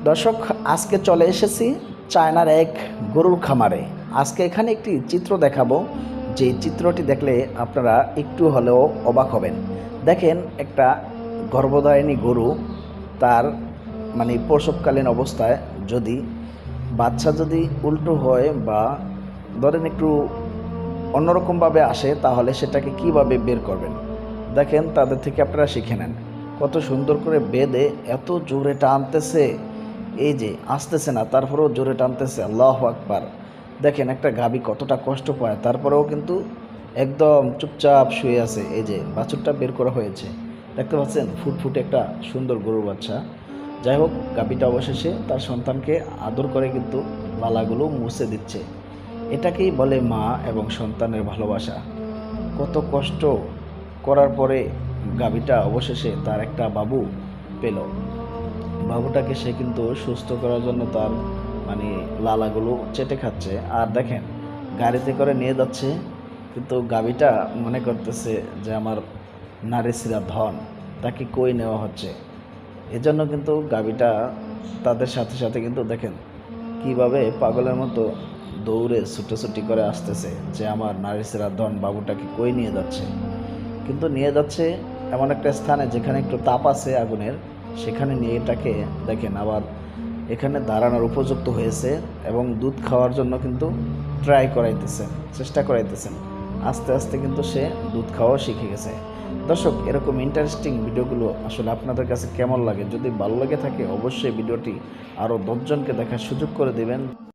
দর্শক, আজকে চলে এসেছি চায়নার এক গরুর খামারে। আজকে এখানে একটি চিত্র দেখাবো, যে চিত্রটি দেখলে আপনারা একটু হলেও অবাক হবেন। দেখেন, একটা গর্ভধারিণী গরু তার প্রসবকালীন অবস্থায় যদি বাচ্চা যদি উল্টো হয় বা ধরেন একটু অন্যরকমভাবে আসে, তাহলে সেটাকে কিভাবে বের করবেন দেখেন, তাদের থেকে আপনারা শিখে নেন। কত সুন্দর করে বেঁধে এত জোরে টানতেছে, এই যে আসতেছে না, তারপরেও জোরে টানতেছে। আল্লাহু আকবার। দেখেন একটা গাভী কতটা কষ্ট পায়, তারপরেও কিন্তু একদম চুপচাপ শুয়ে আছে। এই যে বাছুরটা বের করা হয়েছে, দেখতে পাচ্ছেন, ফুটফুটে একটা সুন্দর গরুর বাচ্চা। যাই হোক, গাভীটা অবশেষে তার সন্তানকে আদর করে কিন্তু লালাগুলো মুছে দিচ্ছে। এটাকেই বলে মা এবং সন্তানের ভালোবাসা। কত কষ্ট করার পরে গাভীটা অবশেষে তার একটা বাবু পেল। বাবুটাকে সে কিন্তু সুস্থ করার জন্য তার লালাগুলো চেটে খাচ্ছে। আর দেখেন, গাড়িতে করে নিয়ে যাচ্ছে, কিন্তু গাভীটা মনে করতেছে যে আমার নারীসিরা ধন, তাকে কই নেওয়া হচ্ছে। এজন্য কিন্তু গাভীটা তাদের সাথে সাথে কিন্তু দেখেন কিভাবে পাগলের মতো দৌড়ে ছুটোছুটি করে আসতেছে, যে আমার নারীসিরা ধন বাবুটাকে কই নিয়ে যাচ্ছে। কিন্তু নিয়ে যাচ্ছে এমন একটা স্থানে যেখানে একটু তাপ আছে আগুনের, সেখানে নিয়ে এটাকে দেখেন আবার এখানে দাঁড়ানোর উপযুক্ত হয়েছে এবং দুধ খাওয়ার জন্য কিন্তু চেষ্টা করাইতেছেন। আস্তে আস্তে কিন্তু সে দুধ খাওয়াও শিখে গেছে। দর্শক, এরকম ইন্টারেস্টিং ভিডিওগুলো আসলে আপনাদের কাছে কেমন লাগে? যদি ভালো লাগে থাকে অবশ্যই ভিডিওটি আরও 10 জনকে দেখার সুযোগ করে দেবেন।